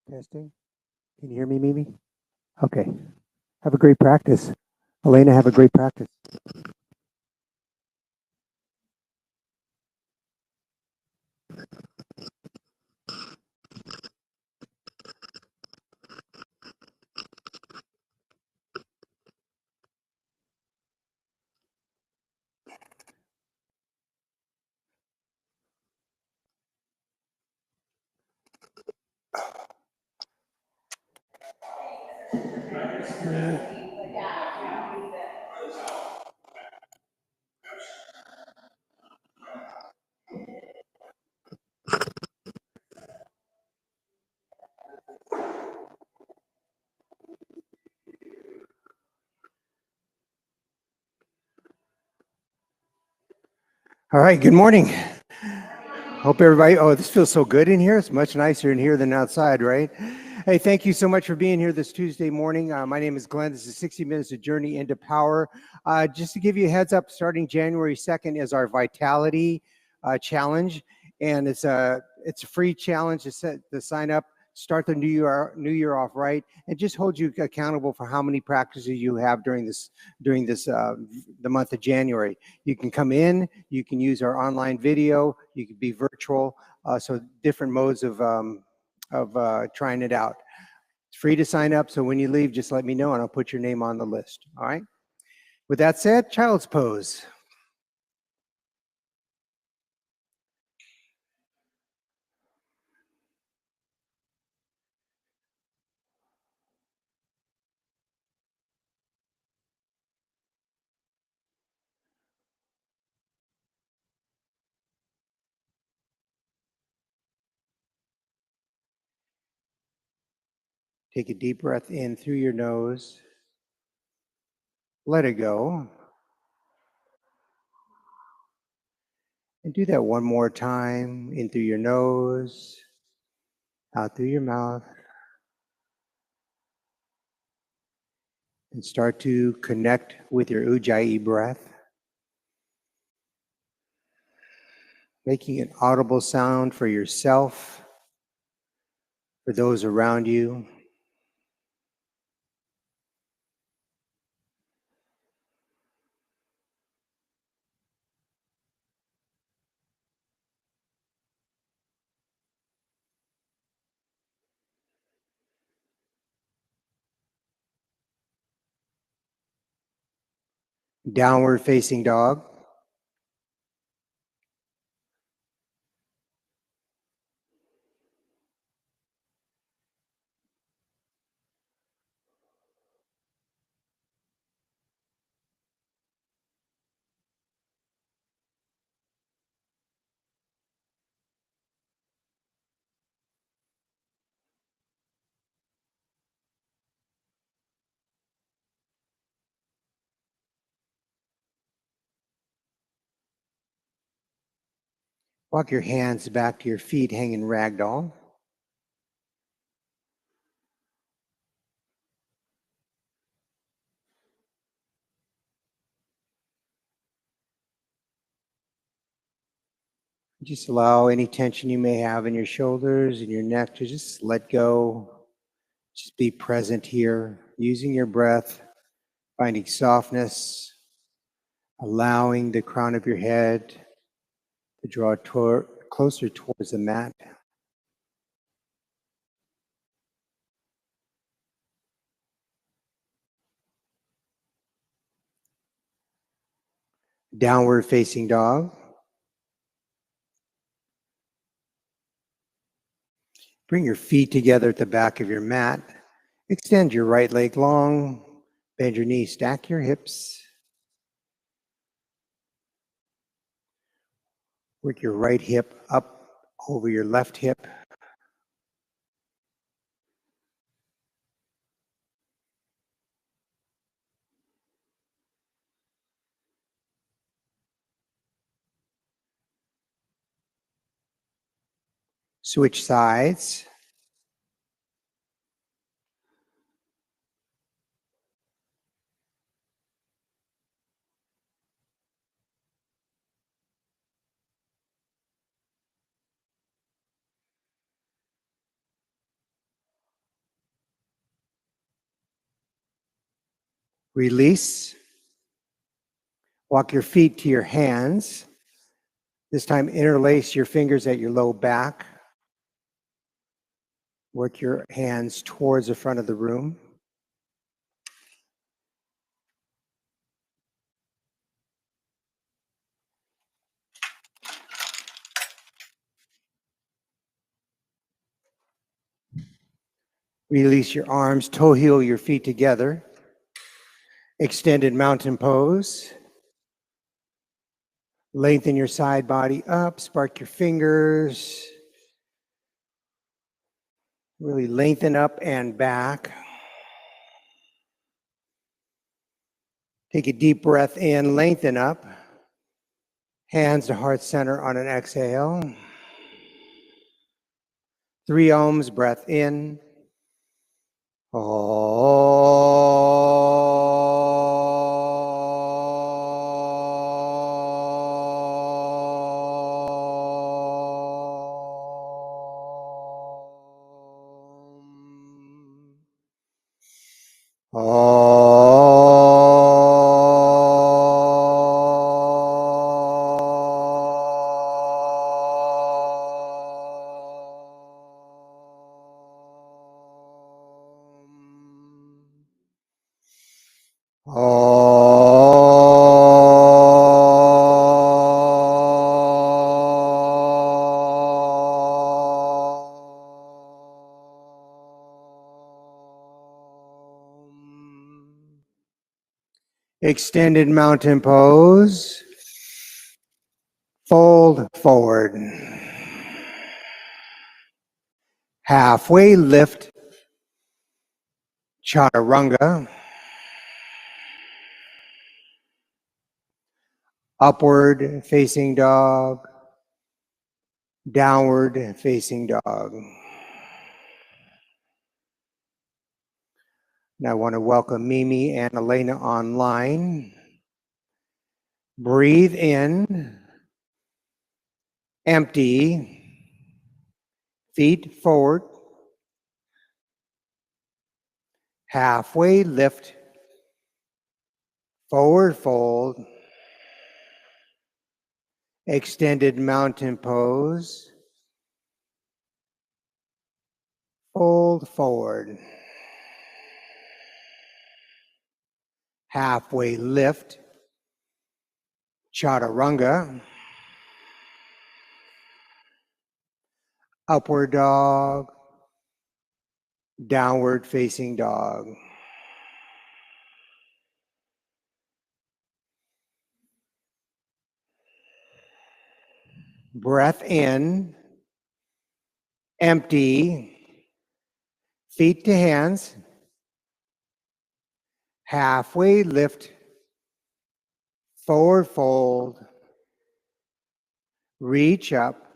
Testing. Can you hear me, Mimi? Okay. Have a great practice. Elena, have a great practice. All right. Good morning. Hope everybody. Oh, this feels so good in here. It's much nicer in here than outside, right? Hey, thank you so much for being here this Tuesday morning. My name is Glenn. This is 60 Minutes of Journey into Power. Just to give you a heads up, starting January 2nd is our Vitality Challenge, and it's a free challenge to sign up. Start the new year off right, and just hold you accountable for how many practices you have during this the month of January. You can come in, you can use our online video, you can be virtual, so different modes of trying it out. It's free to sign up, so when you leave, just let me know and I'll put your name on the list. All right. With that said, child's pose. Take a deep breath in through your nose. Let it go. And do that one more time. In through your nose, out through your mouth. And start to connect with your Ujjayi breath, making an audible sound for yourself, for those around you. Downward facing dog. Walk your hands back to your feet, hanging ragdoll. Just allow any tension you may have in your shoulders and your neck to just let go. Just be present here, using your breath, finding softness, allowing the crown of your head to draw closer towards the mat. Downward facing dog. Bring your feet together at the back of your mat. Extend your right leg long. Bend your knees, stack your hips. Work your right hip up over your left hip. Switch sides. Release. Walk your feet to your hands. This time, interlace your fingers at your low back. Work your hands towards the front of the room. Release your arms, toe heel your feet together. Extended mountain pose. Lengthen your side body up, spark your fingers. Really lengthen up and back. Take a deep breath in, lengthen up. Hands to heart center on an exhale. 3 ohms, breath in. Extended mountain pose. Fold forward. Halfway lift. Chaturanga. Upward facing dog. Downward facing dog. And I want to welcome Mimi and Elena online. Breathe in. Empty. Feet forward. Halfway lift. Forward fold. Extended mountain pose. Fold forward. Halfway lift. Chaturanga. Upward dog. Downward facing dog. Breath in. Empty. Feet to hands. Halfway lift. Forward fold. Reach up.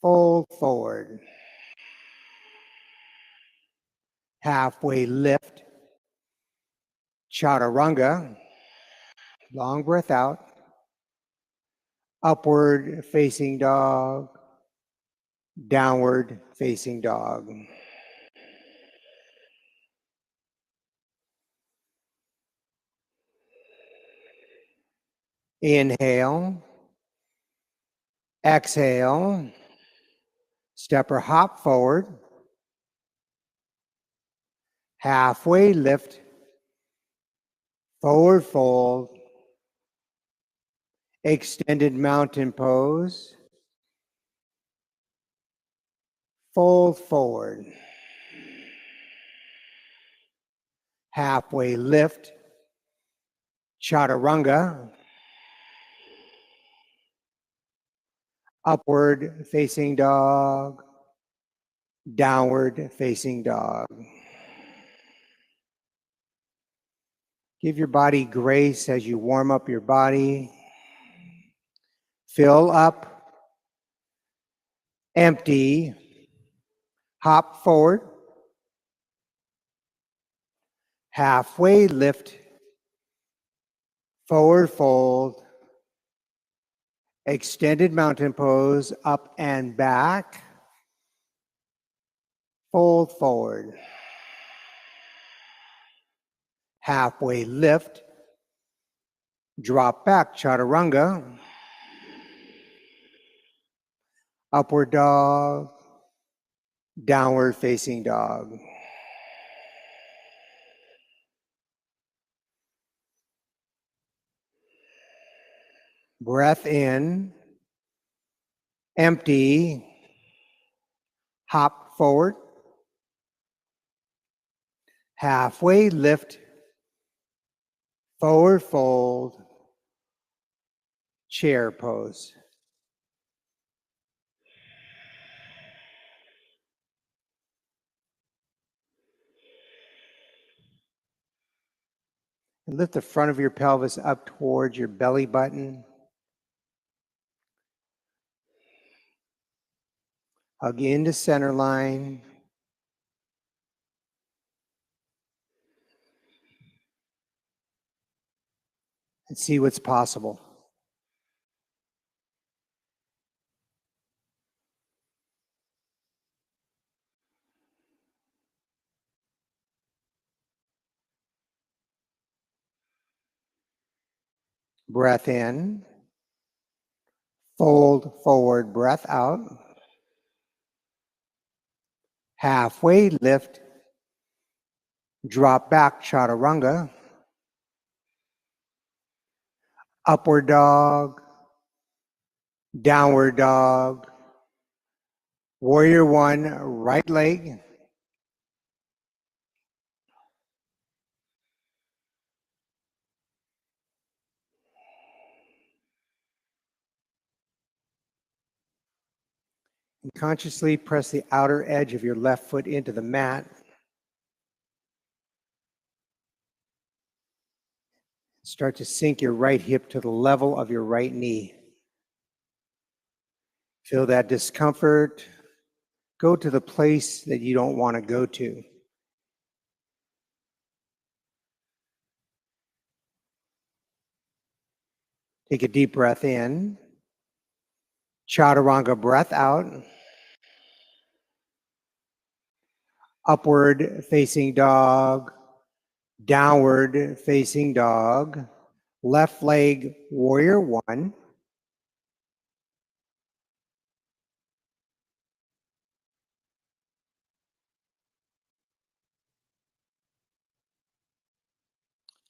Fold forward. Halfway lift. Chaturanga. Long breath out. Upward facing dog. Downward facing dog. Inhale. Exhale. Step or hop forward. Halfway lift. Forward fold. Extended mountain pose. Fold forward. Halfway lift. Chaturanga. Upward facing dog. Downward facing dog. Give your body grace as you warm up your body. Fill up. Empty. Hop forward. Halfway lift. Forward fold. Extended mountain pose, up and back. Fold forward. halfway lift, drop back, chaturanga, upward dog, downward facing dog. Breath in, empty, hop forward, halfway lift, forward fold, chair pose. And lift the front of your pelvis up towards your belly button. Hug into center line. And see what's possible. Breath in, fold forward, breath out. Halfway lift, drop back, chaturanga. Upward dog, downward dog, warrior one, right leg. And consciously press the outer edge of your left foot into the mat. Start to sink your right hip to the level of your right knee. Feel that discomfort. Go to the place that you don't want to go to. Take a deep breath in. Chaturanga breath out. Upward facing dog. Downward facing dog. Left leg warrior one.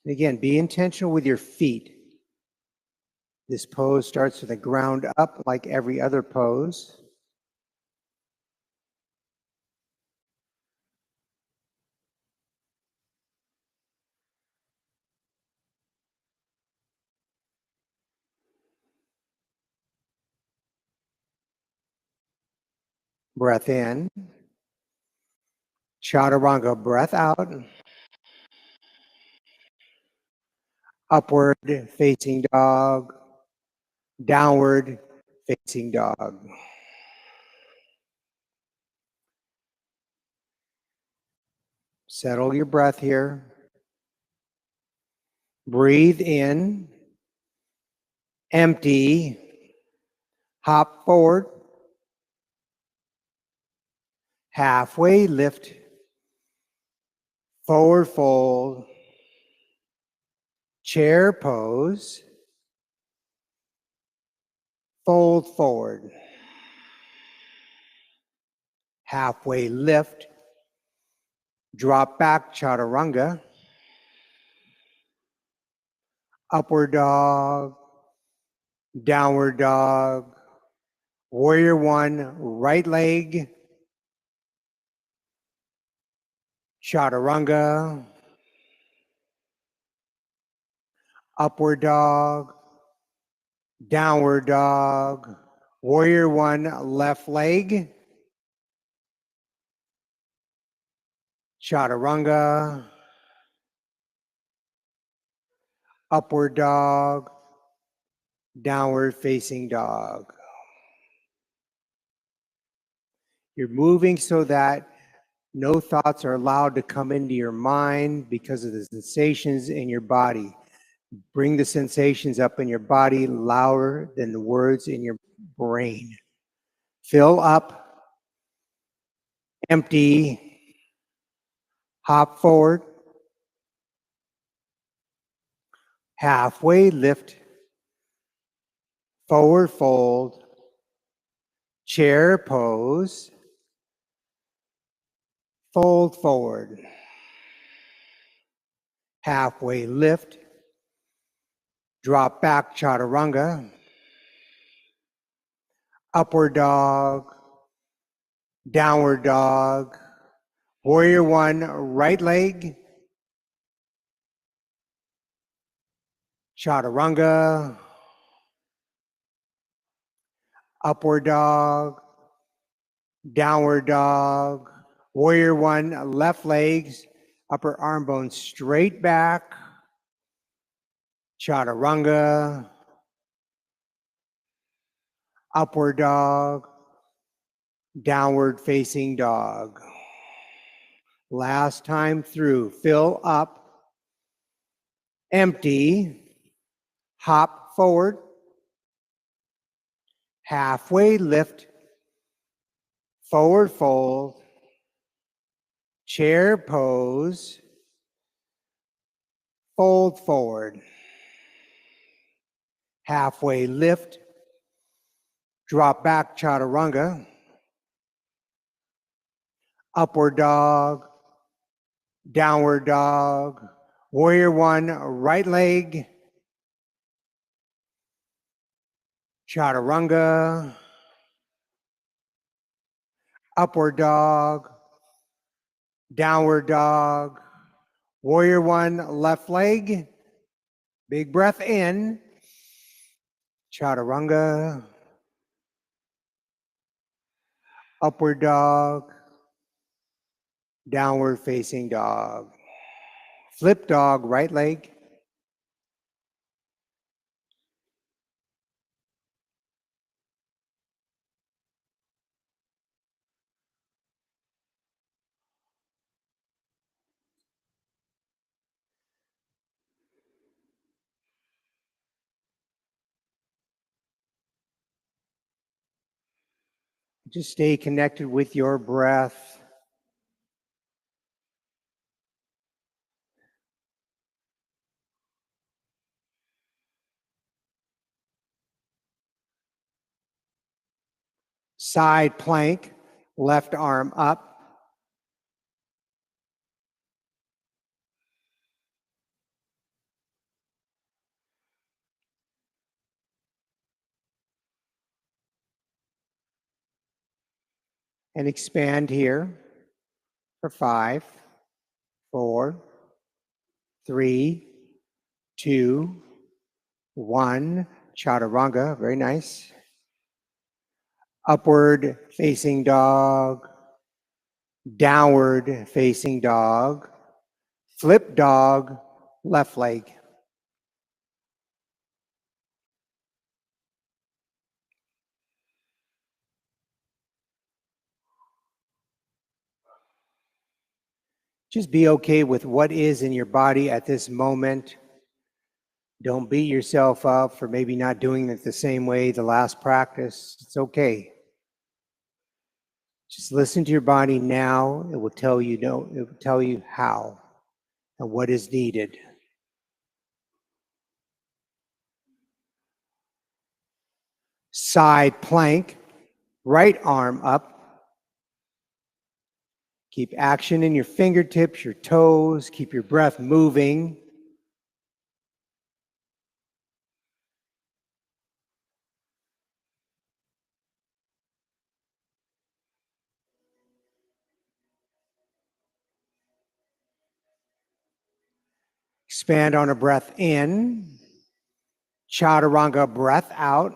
And again, be intentional with your feet. This pose starts with the ground up like every other pose. Breath in. Chaturanga breath out. Upward facing dog. Downward facing dog. Settle your breath here. Breathe in. Empty. Hop forward. Halfway lift. Forward fold. Chair pose. Fold forward. Halfway lift. Drop back, chaturanga. Upward dog. Downward dog. Warrior one, right leg. Chaturanga. Upward dog. Downward dog. Warrior one, left leg. Chaturanga. Upward dog. Downward facing dog. You're moving so that no thoughts are allowed to come into your mind because of the sensations in your body. Bring the sensations up in your body louder than the words in your brain. Fill up, empty, hop forward, halfway lift, forward fold, chair pose, fold forward, halfway lift, drop back chaturanga, upward dog, downward dog, warrior one, right leg, chaturanga, upward dog, downward dog, warrior one, left legs, upper arm bones straight back, chaturanga, upward dog, downward facing dog. Last time through, fill up, empty, hop forward, halfway lift, forward fold, chair pose, fold forward, halfway lift, drop back chaturanga, upward dog, downward dog, warrior one, right leg, chaturanga, upward dog, downward dog, warrior one, left leg, big breath in, chaturanga, upward dog, downward facing dog. Flip dog, right leg. Just stay connected with your breath. Side plank, left arm up. And expand here for 5, 4, 3, 2, 1. Chaturanga, very nice. Upward facing dog, downward facing dog, flip dog, left leg. Just be okay with what is in your body at this moment. Don't beat yourself up for maybe not doing it the same way the last practice. It's okay. Just listen to your body now. It will tell you it will tell you how and what is needed. Side plank, right arm up. Keep action in your fingertips, your toes. Keep your breath moving. Expand on a breath in. Chaturanga, breath out.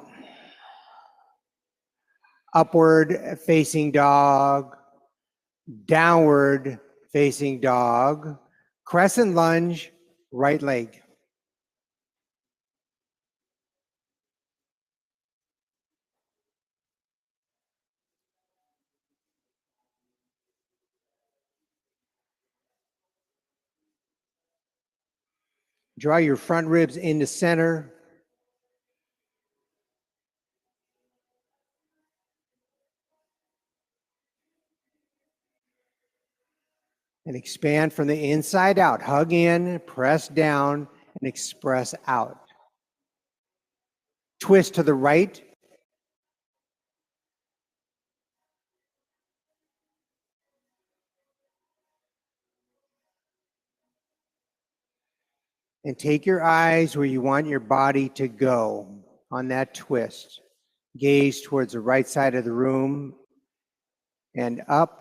Upward facing dog. Downward facing dog. Crescent lunge, right leg. Draw your front ribs into center. And expand from the inside out. Hug in, press down, and express out. Twist to the right. And take your eyes where you want your body to go on that twist. Gaze towards the right side of the room and up.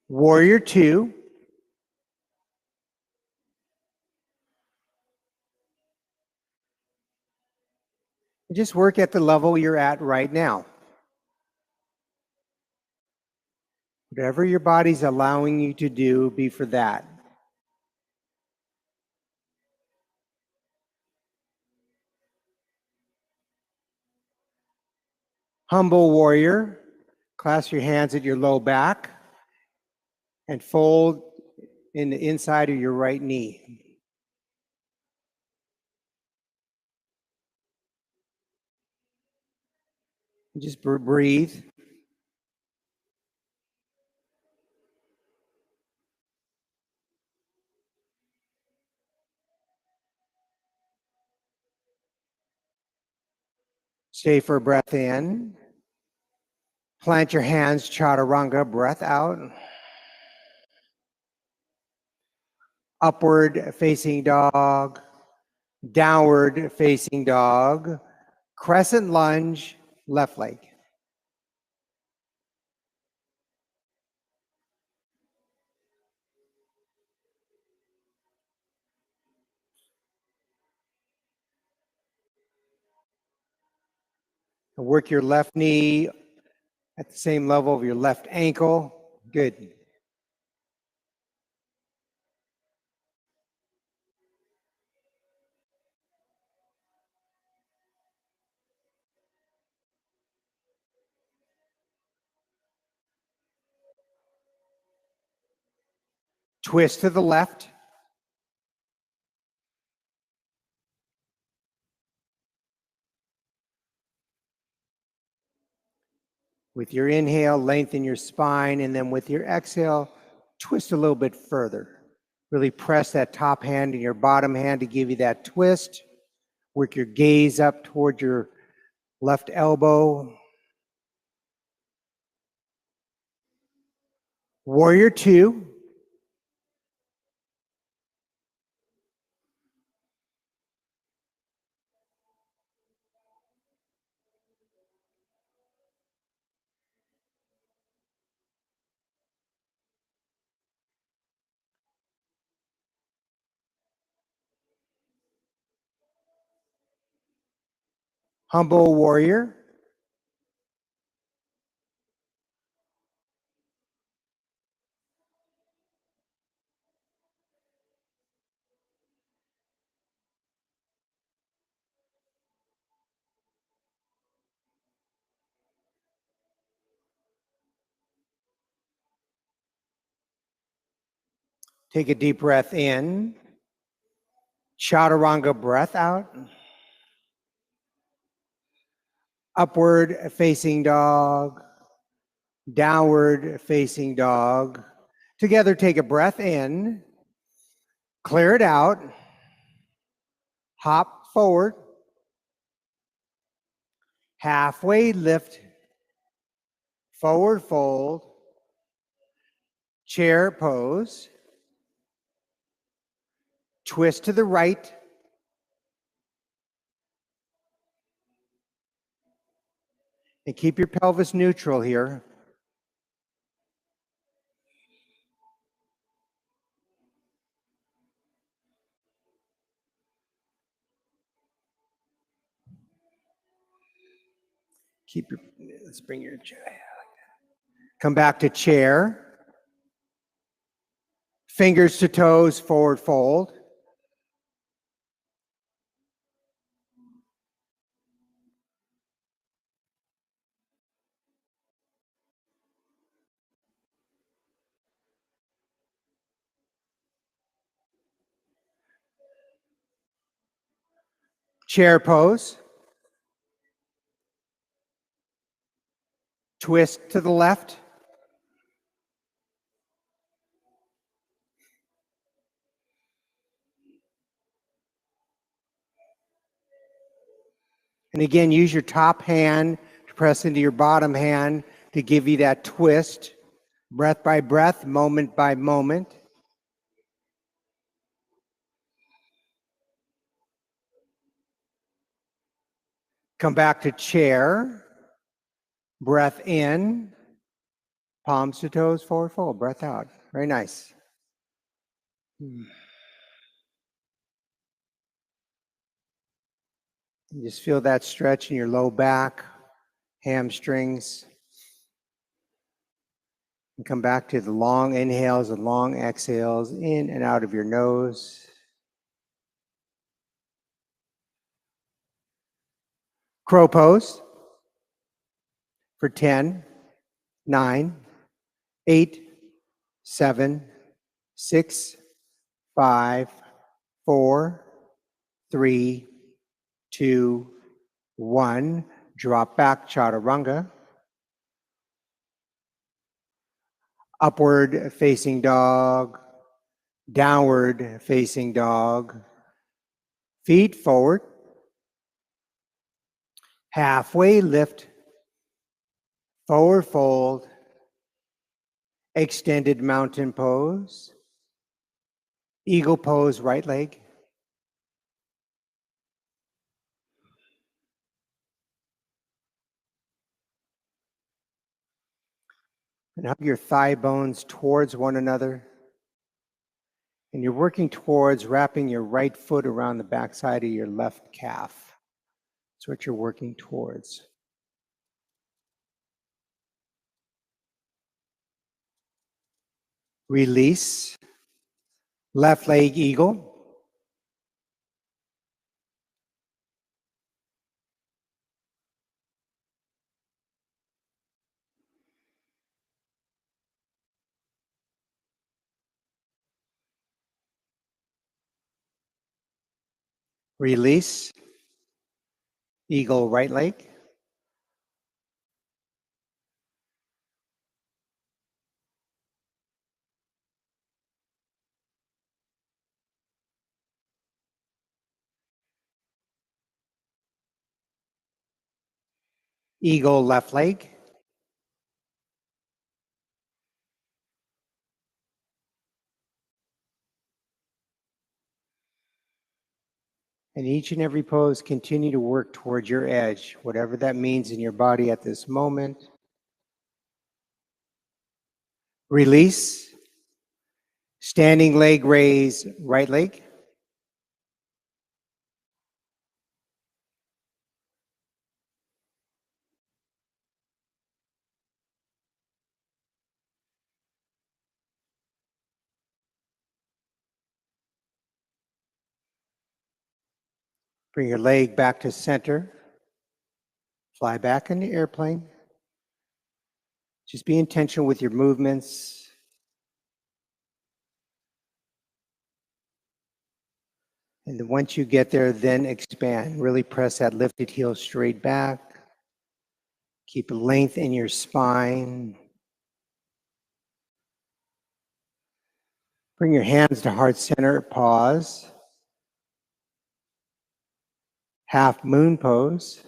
Warrior two. Just work at the level you're at right now. Whatever your body's allowing you to do, be for that. Humble warrior. Clasp your hands at your low back and fold in the inside of your right knee. Just breathe. Stay for a breath in. Plant your hands, chaturanga, breath out. Upward facing dog, downward facing dog, crescent lunge, left leg. Work your left knee at the same level of your left ankle. Good. Twist to the left. With your inhale, lengthen your spine, and then with your exhale, twist a little bit further. Really press that top hand and your bottom hand to give you that twist. Work your gaze up toward your left elbow. Warrior two. Humble warrior. Take a deep breath in. Chaturanga, breath out. Upward facing dog, downward facing dog. Together, take a breath in, clear it out, hop forward, halfway lift, forward fold, chair pose, twist to the right, and keep your pelvis neutral here. Let's bring your chair. Come back to chair. Fingers to toes, forward fold. Chair pose. Twist to the left. And again, use your top hand to press into your bottom hand to give you that twist, breath by breath, moment by moment. Come back to chair, breath in, palms to toes, forward fold, breath out. Very nice. You just feel that stretch in your low back, hamstrings. And come back to the long inhales and long exhales in and out of your nose. Crow pose for 10, 9, 8, 7, 6, 5, 4, 3, 2, 1. Drop back, chaturanga. Upward facing dog, downward facing dog. Feet forward. Halfway lift, forward fold, extended mountain pose, eagle pose, right leg. And hug your thigh bones towards one another. And you're working towards wrapping your right foot around the backside of your left calf. That's what you're working towards. Release. Left leg eagle. Release. Eagle right leg. Eagle left leg. And each and every pose, continue to work towards your edge, whatever that means in your body at this moment. Release. Standing leg raise, right leg. Bring your leg back to center. Fly back in the airplane. Just be intentional with your movements. And then once you get there, then expand. Really press that lifted heel straight back. Keep length in your spine. Bring your hands to heart center. Pause. Half moon pose.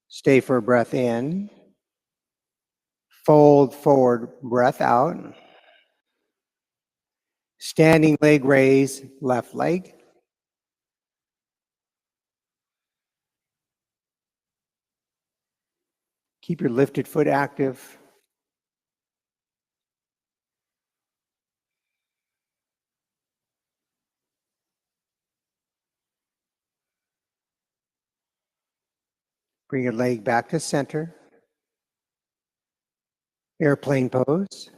Stay for a breath in. Fold forward, breath out. Standing leg raise, left leg. Keep your lifted foot active. Bring your leg back to center. Airplane pose.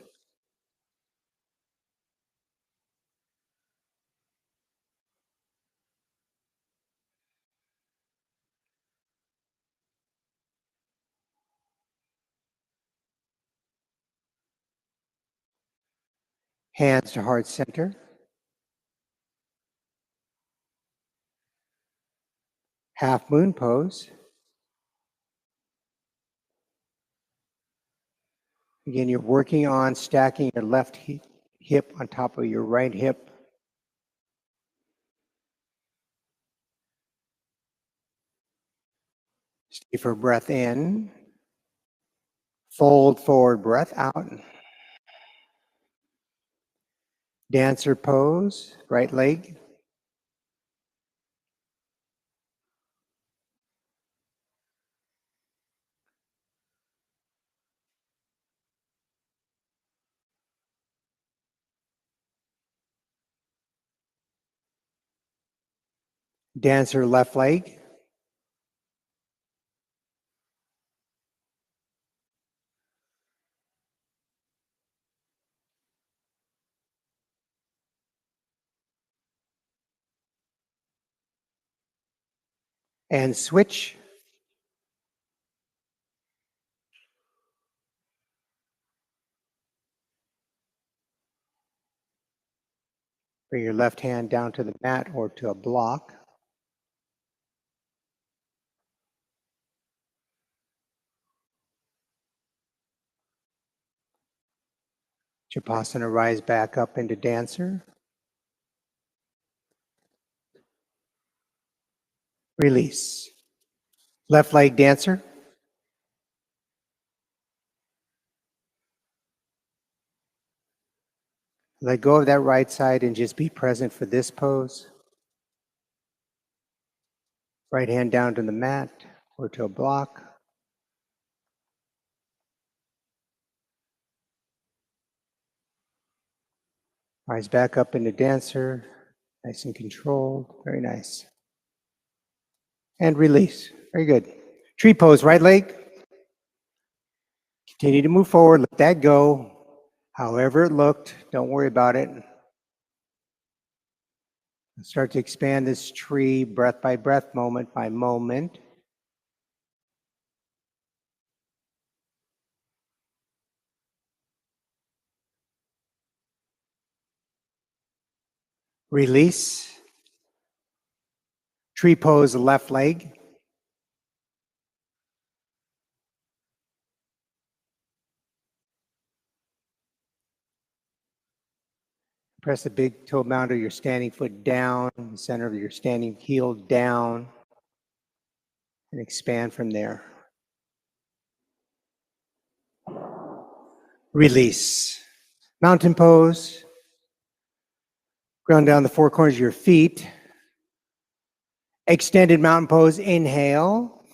Hands to heart center. Half moon pose. Again, you're working on stacking your left hip on top of your right hip. Stay for breath in. Fold forward, breath out. Dancer pose, right leg. Dancer left leg. And switch. Bring your left hand down to the mat or to a block. Shavasana, rise back up into dancer. Release. Left leg dancer. Let go of that right side and just be present for this pose. Right hand down to the mat or to a block. Rise back up into dancer. Nice and controlled. Very nice. And release. Very good. Tree pose, right leg. Continue to move forward. Let that go. However it looked, don't worry about it. Start to expand this tree breath by breath, moment by moment. Release. Tree pose, left leg. Press the big toe mound of your standing foot down, the center of your standing heel down, and expand from there. Release. Mountain pose. Ground down the four corners of your feet. Extended mountain pose, inhale.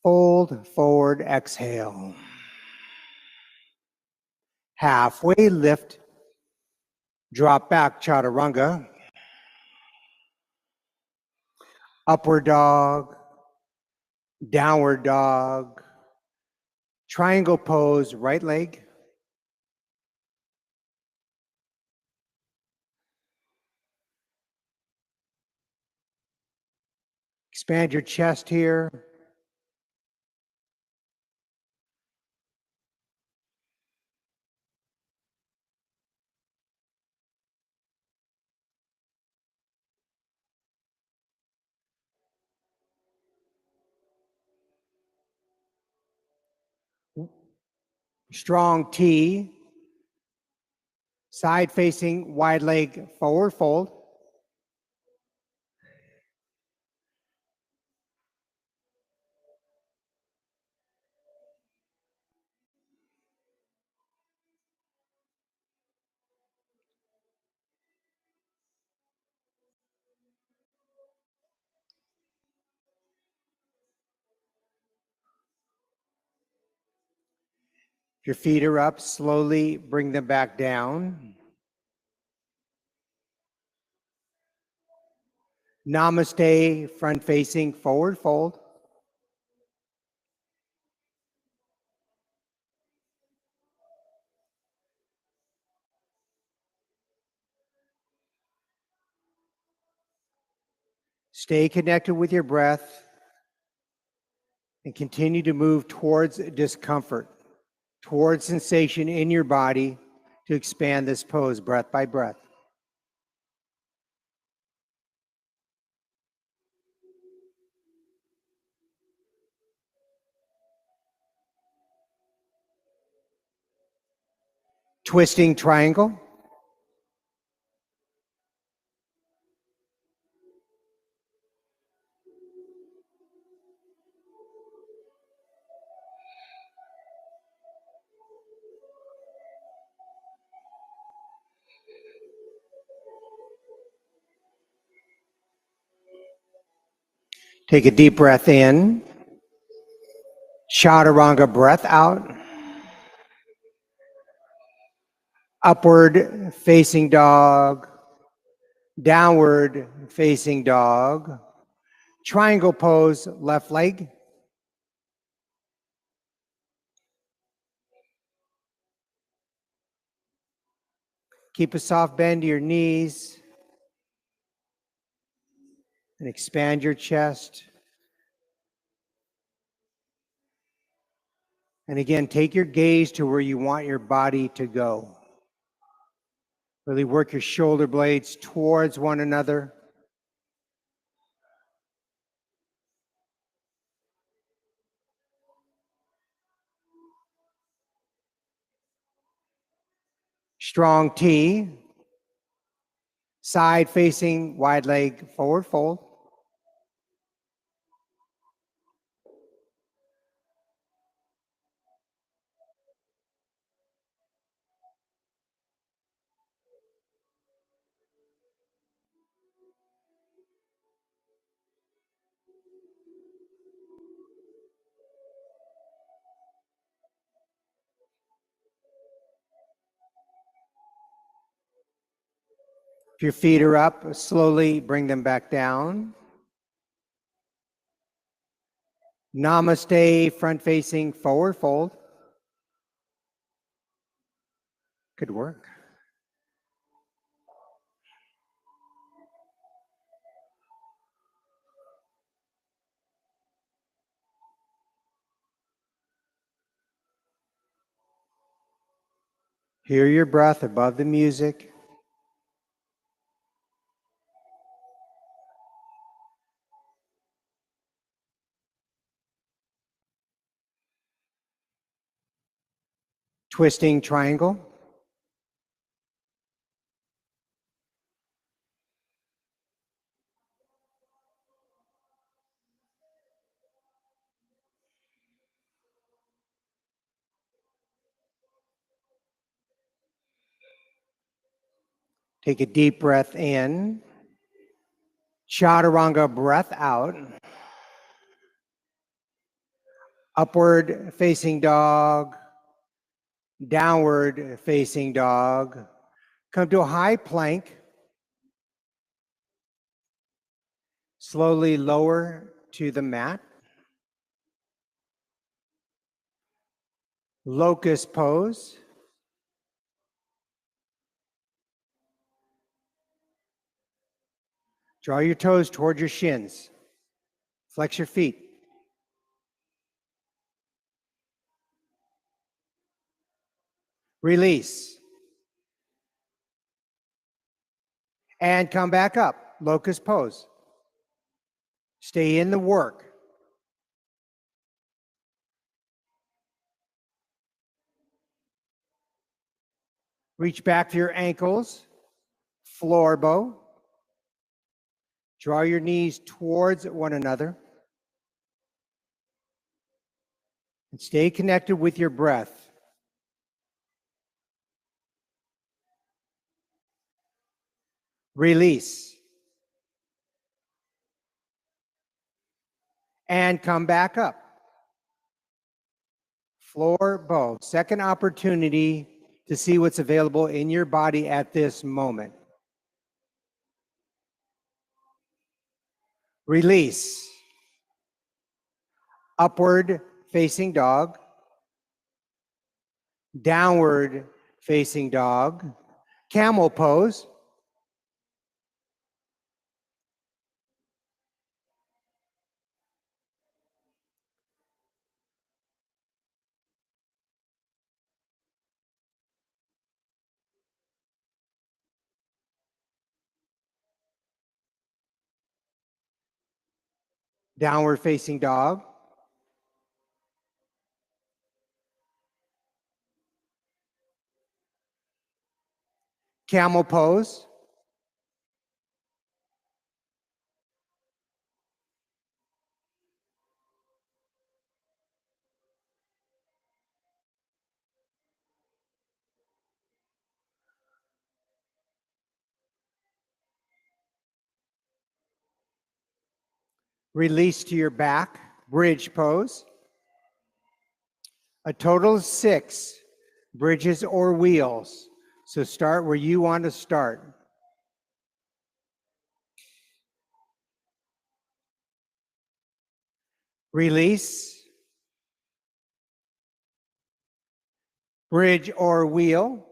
Fold forward, exhale. Halfway lift. Drop back, chaturanga. Upward dog. Downward dog. Triangle pose, right leg. Expand your chest here. Strong T. Side facing wide leg forward fold. If your feet are up, slowly bring them back down. Namaste, front facing forward fold. Stay connected with your breath and continue to move towards discomfort, towards sensation in your body to expand this pose breath by breath. Twisting triangle. Take a deep breath in. Chaturanga breath out. Upward facing dog. Downward facing dog. Triangle pose, left leg. Keep a soft bend to your knees. And expand your chest. And again, take your gaze to where you want your body to go. Really work your shoulder blades towards one another. Strong T. Side facing, wide leg, forward fold. If your feet are up, slowly bring them back down. Namaste, front facing, forward fold. Good work. Hear your breath above the music. Twisting triangle. Take a deep breath in. Chaturanga breath out. Upward facing dog. Downward facing dog. Come to a high plank. Slowly lower to the mat. Locust pose. Draw your toes toward your shins. Flex your feet. Release. And come back up. Locust pose. Stay in the work. Reach back to your ankles. Floor bow. Draw your knees towards one another. And stay connected with your breath. Release. And come back up. Floor bow. Second opportunity to see what's available in your body at this moment. Release. Upward facing dog. Downward facing dog. Camel pose. Downward facing dog. Camel pose. Release to your back, bridge pose. A total of 6 bridges or wheels. So start where you want to start. Release, bridge or wheel.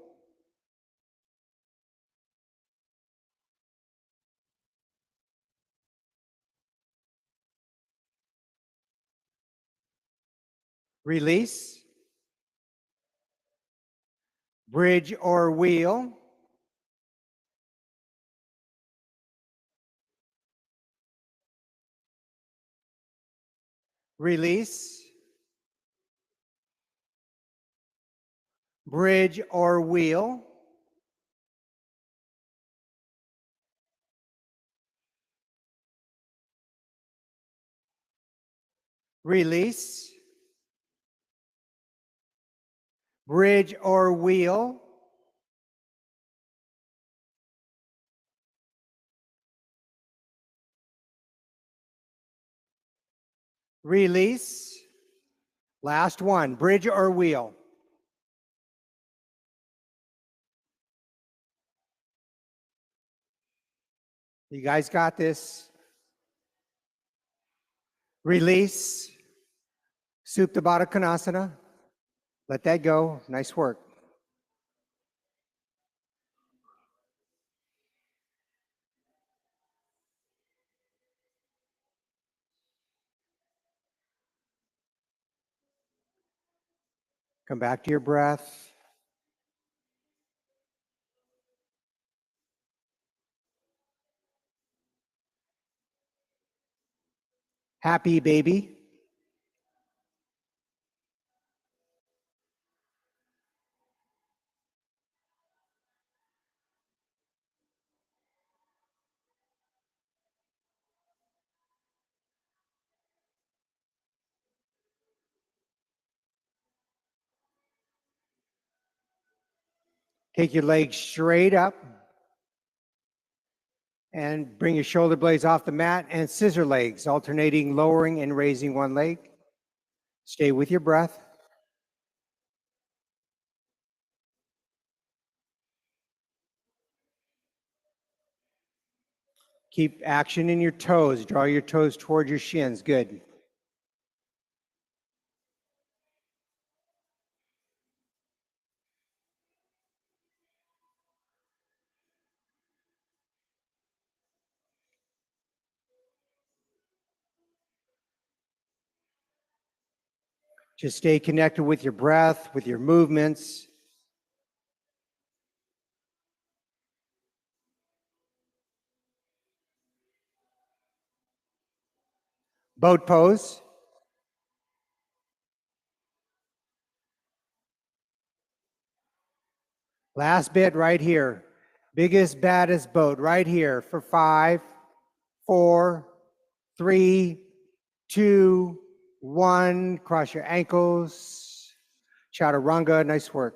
Release, bridge or wheel. Release, bridge or wheel. Release, bridge or wheel. Release. Last one, bridge or wheel. You guys got this. Release. Supta Baddha Konasana. Let that go. Nice work. Come back to your breath. Happy baby. Take your legs straight up and bring your shoulder blades off the mat and scissor legs, alternating lowering and raising one leg. Stay with your breath. Keep action in your toes. Draw your toes toward your shins. Good. Just stay connected with your breath, with your movements. Boat pose. Last bit right here. Biggest, baddest boat right here for 5, 4, 3, 2, 1. Cross your ankles. Chaturanga, nice work.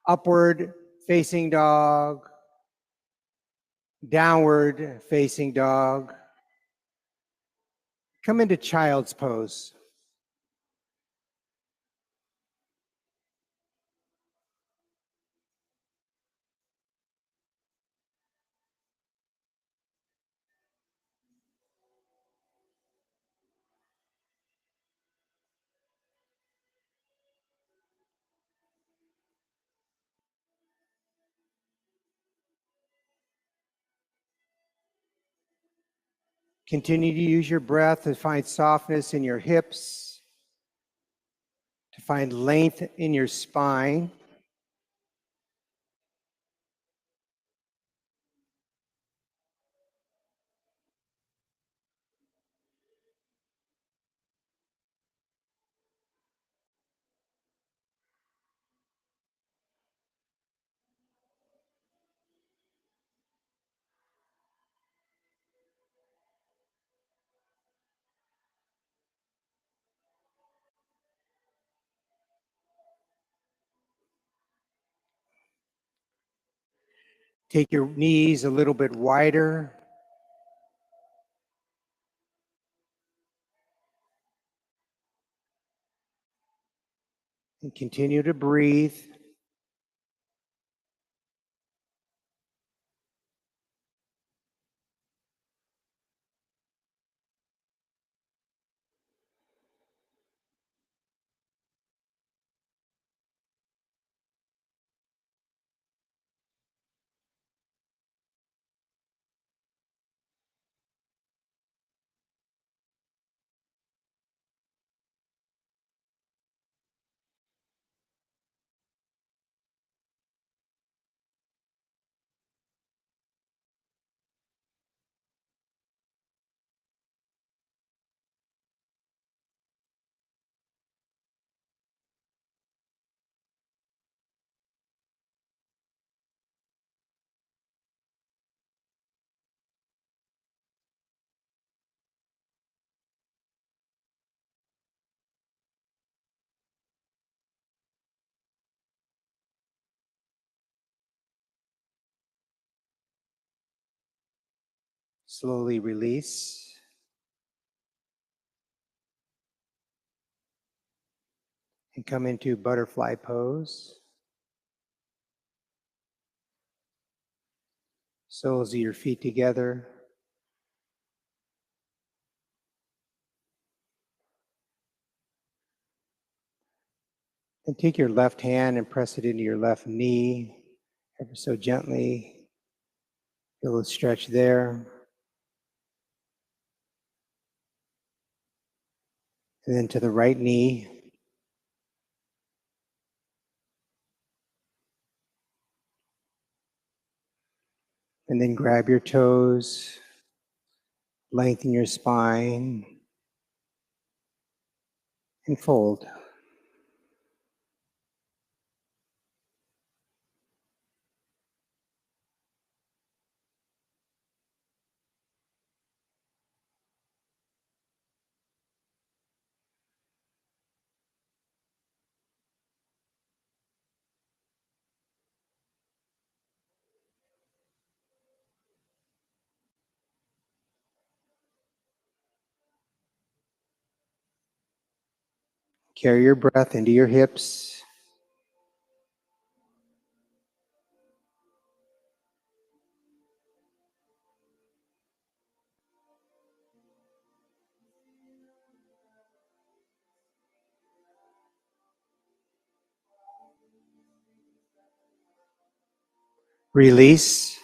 Upward facing dog. Downward facing dog. Come into child's pose. Continue to use your breath to find softness in your hips, to find length in your spine. Take your knees a little bit wider. And continue to breathe. Slowly release. And come into butterfly pose. Soles of your feet together. And take your left hand and press it into your left knee, ever so gently. Feel the stretch there. And then to the right knee. And then grab your toes, lengthen your spine, and fold. Carry your breath into your hips. Release.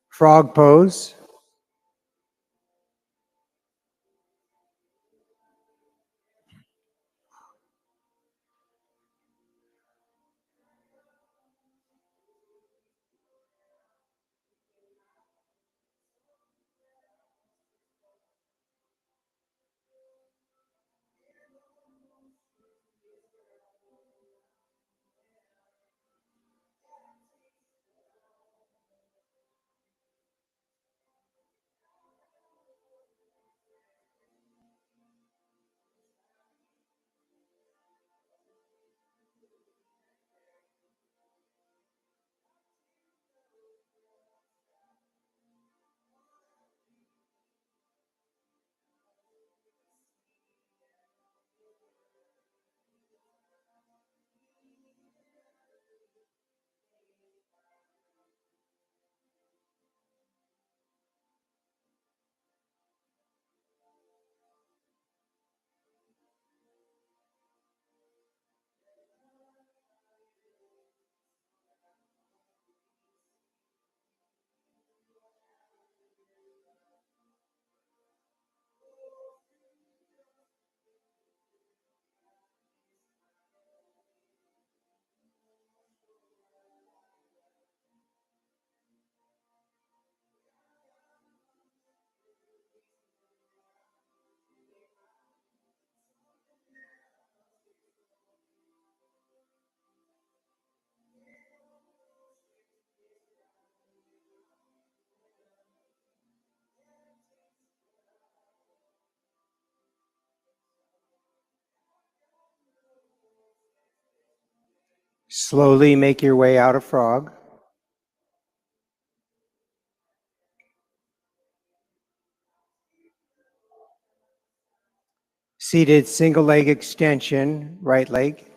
Frog pose. Slowly make your way out of frog. Seated single leg extension, right leg.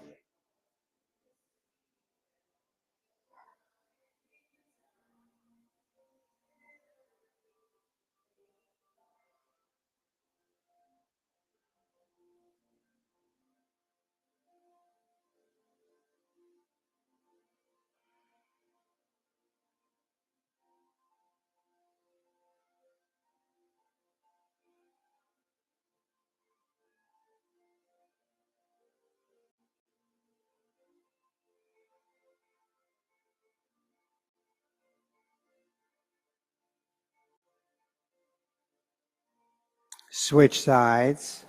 Switch sides.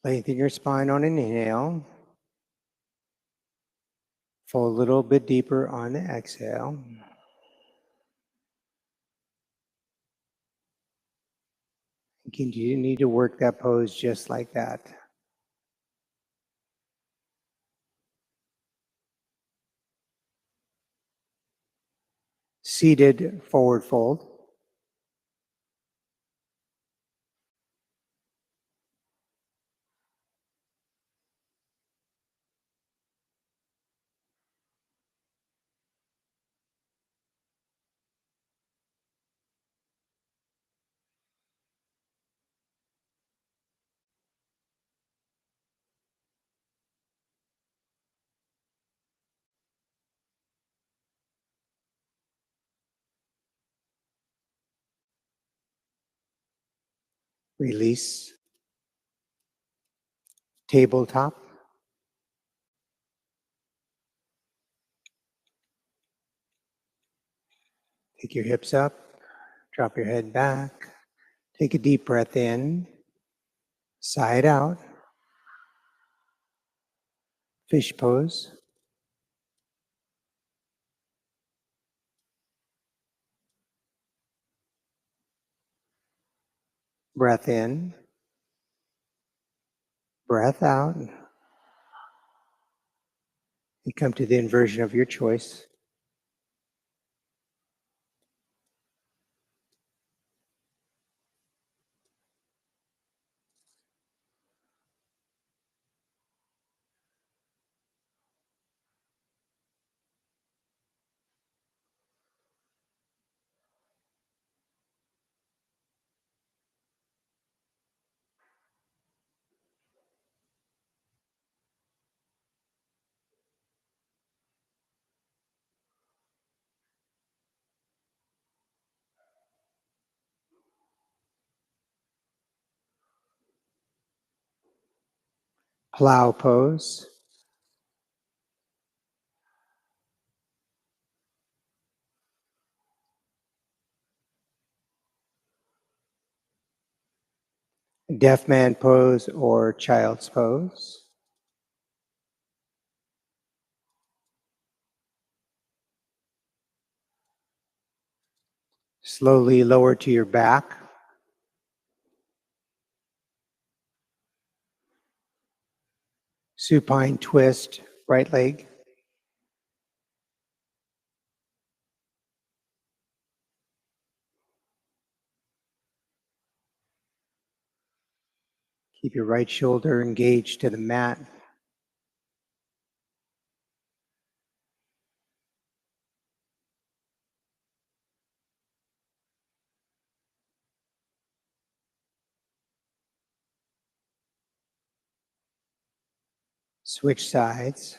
Lengthen your spine on an inhale. Fold a little bit deeper on the exhale. Continue to work that pose just like that. Seated forward fold. Release. Tabletop. Take your hips up. Drop your head back. Take a deep breath in. Sigh it out. Fish pose. Breath in. Breath out. You come to the inversion of your choice. Plow pose. Deaf man pose or child's pose. Slowly lower to your back. Supine twist, right leg. Keep your right shoulder engaged to the mat. Switch sides.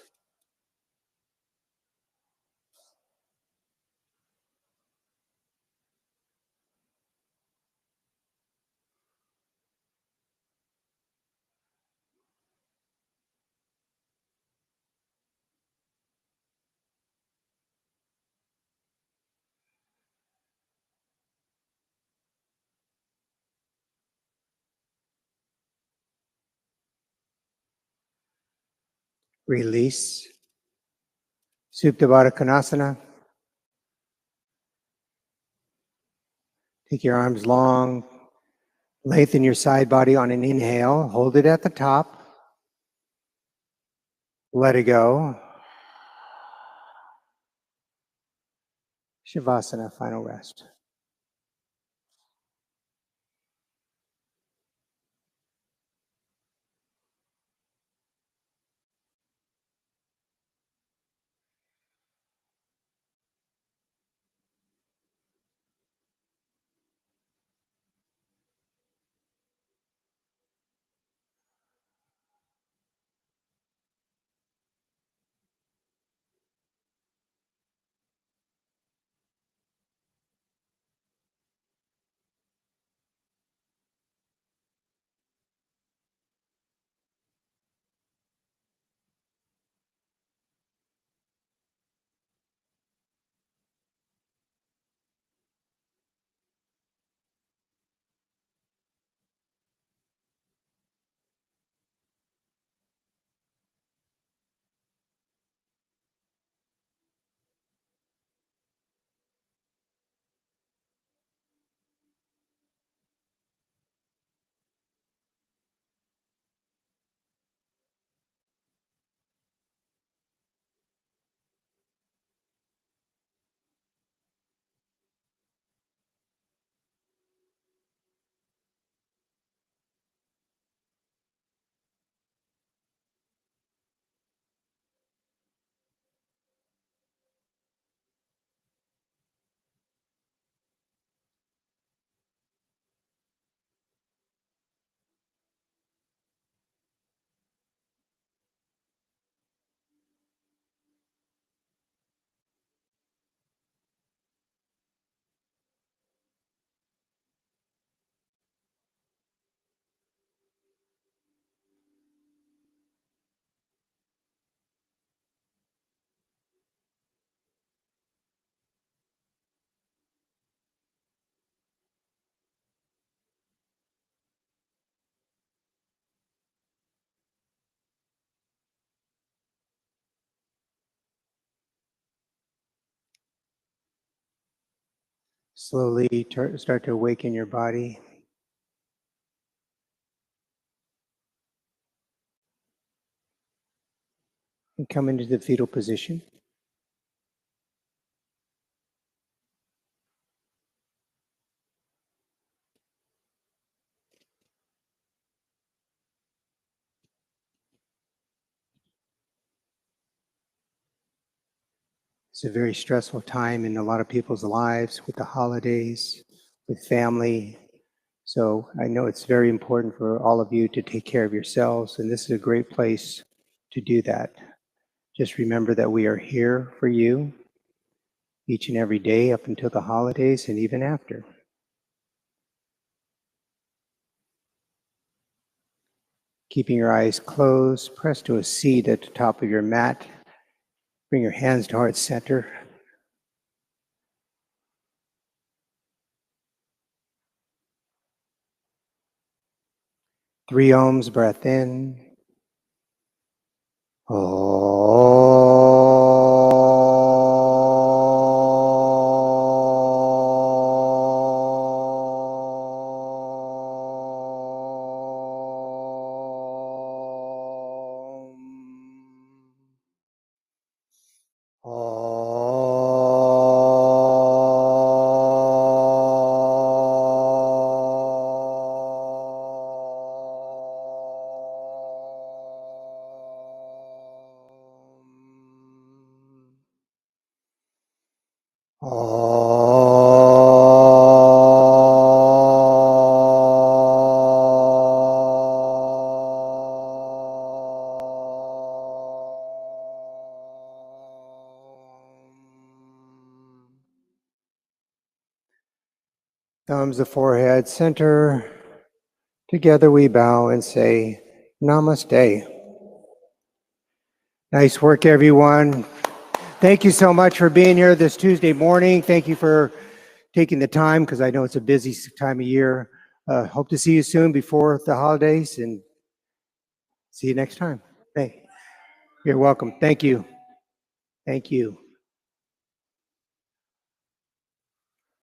Release. Supta Baddha Konasana. Take your arms long. Lengthen your side body on an inhale. Hold it at the top. Let it go. Shavasana, final rest. Slowly start to awaken your body. And come into the fetal position. It's a very stressful time in a lot of people's lives with the holidays, with family. So I know it's very important for all of you to take care of yourselves, and this is a great place to do that. Just remember that we are here for you each and every day up until the holidays and even after. Keeping your eyes closed, press to a seat at the top of your mat. Bring your hands to heart center. Three ohms, breath in. Thumbs to forehead, center. Together we bow and say, Namaste. Nice work, everyone. Thank you so much for being here this Tuesday morning. Thank you for taking the time, because I know it's a busy time of year. Hope to see you soon before the holidays, and see you next time. Hey, you're welcome. Thank you. Thank you.